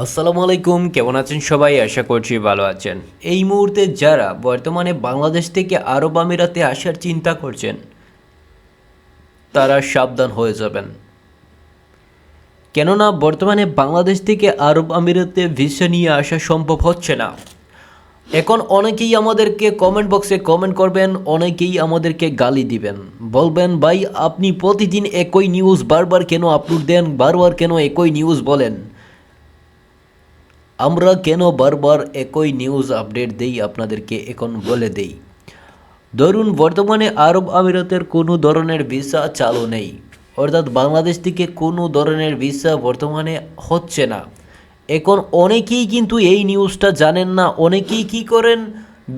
আসসালামু আলাইকুম, কেমন আছেন সবাই? আশা করছি ভালো আছেন। এই মুহূর্তে যারা বর্তমানে বাংলাদেশ থেকে আরব আমিরাতে আসার চিন্তা করছেন তারা সাবধান হয়ে যাবেন। কেননা বর্তমানে বাংলাদেশ থেকে আরব আমিরাতে ভিসা নিয়ে আসা সম্ভব হচ্ছে না। এখন অনেকেই আমাদেরকে কমেন্ট বক্সে কমেন্ট করবেন, অনেকেই আমাদেরকে গালি দিবেন, বলবেন ভাই আপনি প্রতিদিন একই নিউজ বারবার কেন আপলোড দেন, বারবার কেন একই নিউজ বলেন। আমরা কেন বারবার একই নিউজ আপডেট দেই আপনাদেরকে এখন বলে দেই। ধরুন বর্তমানে আরব আমিরাতের কোনো ধরনের ভিসা চালু নেই, অর্থাৎ বাংলাদেশ থেকে কোনো ধরনের ভিসা বর্তমানে হচ্ছে না। এখন অনেকেই কিন্তু এই নিউজটা জানেন না। অনেকেই কি করেন,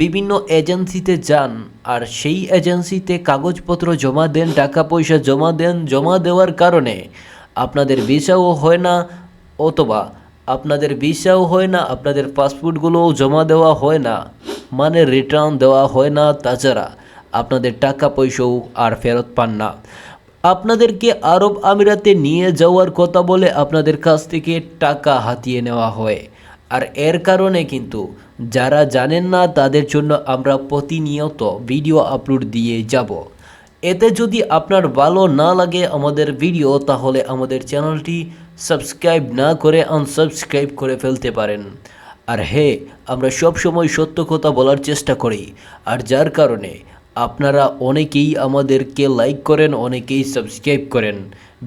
বিভিন্ন এজেন্সিতে যান আর সেই এজেন্সিতে কাগজপত্র জমা দেন, টাকা পয়সা জমা দেন। জমা দেওয়ার কারণে আপনাদের ভিসাও হয় না, অথবা আপনাদের ভিসাও হয় না, আপনাদের পাসপোর্টগুলোও জমা দেওয়া হয় না, মানে রিটার্ন দেওয়া হয় না। তাছাড়া আপনাদের টাকা পয়সাও আর ফেরত পান না। আপনাদেরকে আরব আমিরাতে নিয়ে যাওয়ার কথা বলে আপনাদের কাছ থেকে টাকা হাতিয়ে নেওয়া হয়। আর এর কারণে কিন্তু যারা জানেন না তাদের জন্য আমরা প্রতিনিয়ত ভিডিও আপলোড দিয়ে যাব। এতে যদি আপনার ভালো না লাগে আমাদের ভিডিও, তাহলে আমাদের চ্যানেলটি সাবস্ক্রাইব না করে আনসাবস্ক্রাইব করে ফেলতে পারেন। আর হ্যাঁ, আমরা সব সময় সত্য কথা বলার চেষ্টা করি, আর যার কারণে আপনারা অনেকেই আমাদেরকে লাইক করেন, অনেকেই সাবস্ক্রাইব করেন।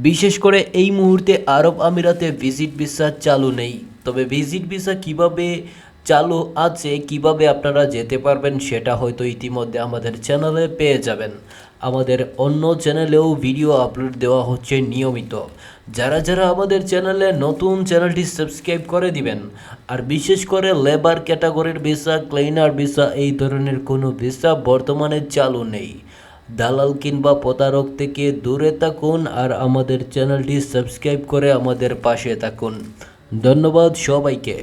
বিশেষ করে এই মুহূর্তে আরব আমিরাতে ভিজিট ভিসা চালু নেই, তবে ভিজিট ভিসা কিভাবে চালু আছে, কিভাবে আপনারা যেতে পারবেন সেটা হয়তো ইতিমধ্যে আমাদের চ্যানেলে পেয়ে যাবেন। আমাদের অন্য চ্যানেলেও ভিডিও আপলোড দেওয়া হচ্ছে নিয়মিত। যারা যারা আমাদের চ্যানেলে নতুন, চ্যানেলটি সাবস্ক্রাইব করে দিবেন। আর বিশেষ করে লেবার ক্যাটাগরির ভিসা, ক্লিনার ভিসা, এই ধরনের কোনো ভিসা বর্তমানে চালু নেই। দালাল কিংবা প্রতারক থেকে দূরে থাকুন আর আমাদের চ্যানেলটি সাবস্ক্রাইব করে আমাদের পাশে থাকুন। ধন্যবাদ সবাইকে।